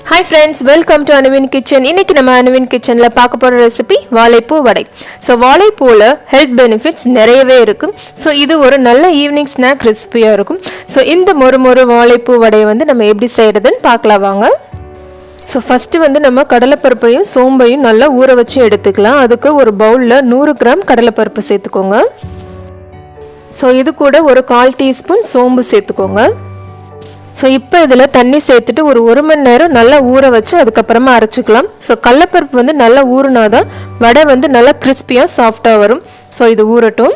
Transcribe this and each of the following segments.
Hi friends, welcome to Anuvin Kitchen. இன்னைக்கு நம்ம Anuvin Kitchenல பார்க்க போற ரெசிபி வாழைப்பூ வடை. So வாழைப்பூல ஹெல்த் பெனிஃபிட்ஸ் நிறையவே இருக்கு. So இது ஒரு நல்ல ஈவினிங் ஸ்நாக் ரெசிபியா இருக்கும். So இந்த மொறு வாழைப்பூ வடையை வந்து நம்ம எப்படி செய்யறதுன்னு பார்க்கலாம் வாங்க. So first வந்து நம்ம கடலைப்பருப்பையும் சோம்பையும் நல்லா ஊற வச்சு எடுத்துக்கலாம். அதுக்கு ஒரு பவுல்ல 100 கிராம் கடலைப்பருப்பு சேர்த்துக்கோங்க. So இது கூட ஒரு 1/4 டீஸ்பூன் சோம்பு சேர்த்துக்கோங்க. ஸோ இப்போ இதில் தண்ணி சேர்த்துட்டு ஒரு 1 மணி நேரம் நல்லா ஊற வச்சு அதுக்கப்புறமா அரைச்சிக்கலாம். ஸோ கடலைப்பருப்பு வந்து நல்லா ஊறினாதான் வடை வந்து நல்லா கிறிஸ்பியாக சாஃப்டாக வரும். ஸோ இது ஊறட்டும்.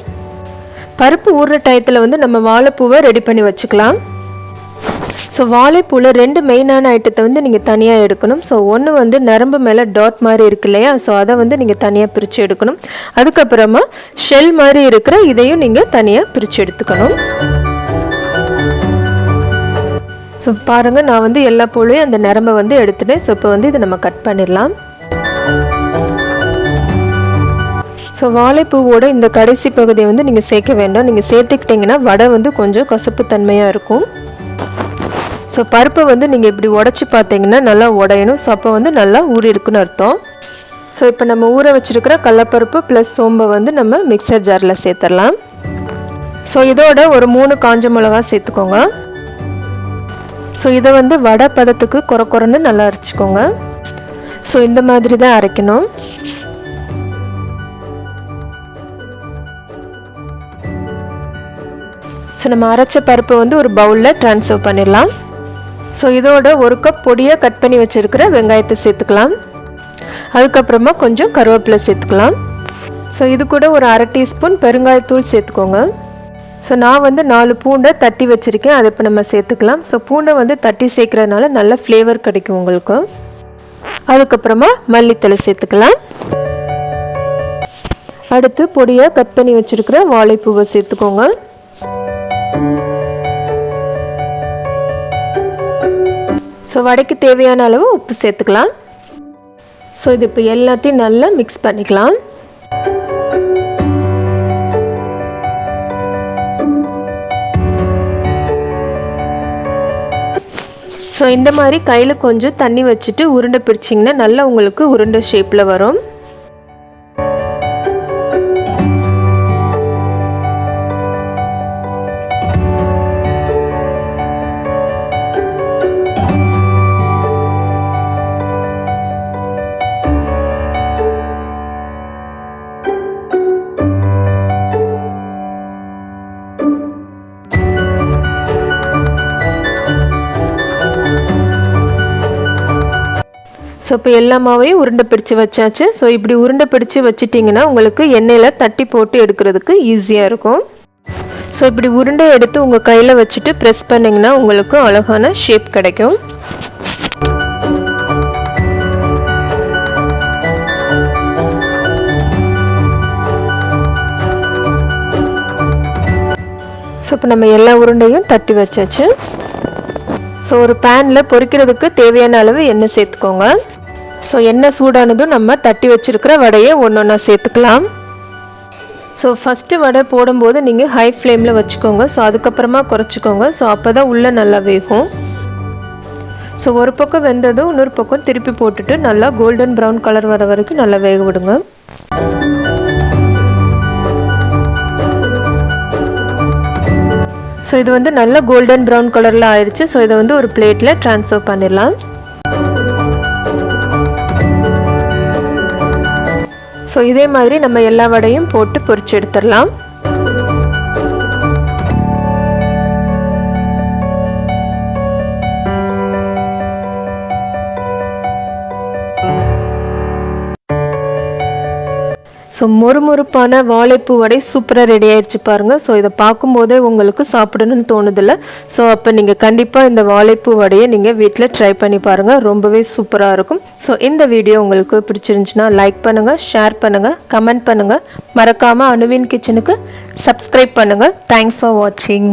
பருப்பு ஊறுற டயத்தில் வந்து நம்ம வாழைப்பூவை ரெடி பண்ணி வச்சுக்கலாம். ஸோ வாழைப்பூவில் 2 மெயினான ஐட்டத்தை வந்து நீங்கள் தனியாக எடுக்கணும். ஸோ ஒன்று வந்து நரம்பு மேலே டாட் மாதிரி இருக்கு இல்லையா, ஸோ அதை வந்து நீங்கள் தனியாக பிரித்து எடுக்கணும். அதுக்கப்புறமா ஷெல் மாதிரி இருக்கிற இதையும் நீங்கள் தனியாக பிரித்து எடுத்துக்கணும். ஸோ பாருங்கள், நான் வந்து எல்லா பூலையும் அந்த நரம்பை வந்து எடுத்துட்டேன். ஸோ இப்போ வந்து இதை நம்ம கட் பண்ணிடலாம். ஸோ வாழைப்பூவோட இந்த கடைசி பகுதியை வந்து நீங்கள் சேர்க்க வேண்டாம். நீங்கள் சேர்த்துக்கிட்டிங்கன்னா வடை வந்து கொஞ்சம் கசப்பு தன்மையாக இருக்கும். ஸோ பருப்பை வந்து நீங்கள் இப்படி உடச்சி பார்த்தீங்கன்னா நல்லா உடையணும். ஸோ அப்போ வந்து நல்லா ஊறி இருக்குன்னு அர்த்தம். ஸோ இப்போ நம்ம ஊற வச்சுருக்கிற கடலைப்பருப்பு ப்ளஸ் சோம்பை வந்து நம்ம மிக்சர் ஜாரில் சேர்த்துடலாம். ஸோ இதோட ஒரு 3 காஞ்ச மிளகா சேர்த்துக்கோங்க. ஸோ இதை வந்து வடை பதத்துக்கு கொரன்னு நல்லா அரைச்சிக்கோங்க. ஸோ இந்த மாதிரி தான் அரைக்கணும். ஸோ நம்ம அரைச்ச பருப்பை வந்து ஒரு பவுலில் ட்ரான்ஸ்ஃபர் பண்ணிடலாம். ஸோ இதோட 1 கப் பொடியாக கட் பண்ணி வச்சுருக்கிற வெங்காயத்தை சேர்த்துக்கலாம். அதுக்கப்புறமா கொஞ்சம் கருவேப்பிலை சேர்த்துக்கலாம். ஸோ இது கூட ஒரு 1/2 டீஸ்பூன் பெருங்காயத்தூள் சேர்த்துக்கோங்க. ஸோ நான் வந்து 4 பூண்டை தட்டி வச்சுருக்கேன், அதை இப்போ நம்ம சேர்த்துக்கலாம். ஸோ பூண்டை வந்து தட்டி சேர்க்குறதுனால நல்ல ஃப்ளேவர் கிடைக்கும் உங்களுக்கு. அதுக்கப்புறமா மல்லித்தலை சேர்த்துக்கலாம். அடுத்து பொடியாக கட் பண்ணி வச்சுருக்கிற வாழைப்பூவை சேர்த்துக்கோங்க. ஸோ வடைக்கு தேவையான அளவு உப்பு சேர்த்துக்கலாம். ஸோ இது இப்போ எல்லாத்தையும் நல்லா மிக்ஸ் பண்ணிக்கலாம். ஸோ இந்த மாதிரி கையில் கொஞ்சம் தண்ணி வச்சுட்டு உருண்டை பிடிச்சிங்கன்னா நல்லா உங்களுக்கு உருண்டை ஷேப்பில் வரும். ஸோ இப்போ எல்லா மாவையும் உருண்டை பிடிச்சி வச்சாச்சு. ஸோ இப்படி உருண்டை பிடிச்சி வச்சிட்டிங்கன்னா உங்களுக்கு எண்ணெயில் தட்டி போட்டு எடுக்கிறதுக்கு ஈஸியாக இருக்கும். ஸோ இப்படி உருண்டை எடுத்து உங்கள் கையில் வச்சுட்டு ப்ரெஸ் பண்ணிங்கன்னா உங்களுக்கு அழகான ஷேப் கிடைக்கும். ஸோ இப்போ நம்ம எல்லா உருண்டையும் தட்டி வச்சாச்சு. ஸோ ஒரு பேனில் பொரிக்கிறதுக்கு தேவையான அளவு எண்ணெய் சேர்த்துக்கோங்க. ஸோ எண்ணெய் சூடானதும் நம்ம தட்டி வச்சுருக்கிற வடையை ஒன்றா சேர்த்துக்கலாம். ஸோ ஃபஸ்ட்டு வடை போடும்போது நீங்கள் ஹை ஃப்ளேமில் வச்சுக்கோங்க. ஸோ அதுக்கப்புறமா குறைச்சிக்கோங்க. ஸோ அப்போ தான் உள்ளே நல்லா வேகும். ஸோ ஒரு பக்கம் வெந்ததும் இன்னொரு பக்கம் திருப்பி போட்டுட்டு நல்லா கோல்டன் ப்ரௌன் கலர் வர வரைக்கும் நல்லா வேக விடுங்க. ஸோ இது வந்து நல்ல கோல்டன் ப்ரௌன் கலரில் ஆயிடுச்சு. ஸோ இதை வந்து ஒரு பிளேட்டில் ட்ரான்ஸ்ஃபர் பண்ணிடலாம். ஸோ இதே மாதிரி நம்ம எல்லா வடையும் போட்டு பொரிச்சு எடுத்துடலாம். ஸோ மொறுமொறுப்பான வாழைப்பூ வடை சூப்பராக ரெடி ஆயிடுச்சு பாருங்கள். ஸோ இதை பார்க்கும்போதே உங்களுக்கு சாப்பிடணும்னு தோணுதில்ல. ஸோ அப்போ நீங்கள் கண்டிப்பாக இந்த வாழைப்பூ வடையை நீங்கள் வீட்டில் ட்ரை பண்ணி பாருங்கள், ரொம்பவே சூப்பராக இருக்கும். ஸோ இந்த வீடியோ உங்களுக்கு பிடிச்சிருந்துச்சுன்னா லைக் பண்ணுங்கள், ஷேர் பண்ணுங்கள், கமெண்ட் பண்ணுங்கள். மறக்காமல் அனுவின் கிச்சனுக்கு சப்ஸ்கிரைப் பண்ணுங்கள். தேங்க்ஸ் ஃபார் வாட்சிங்.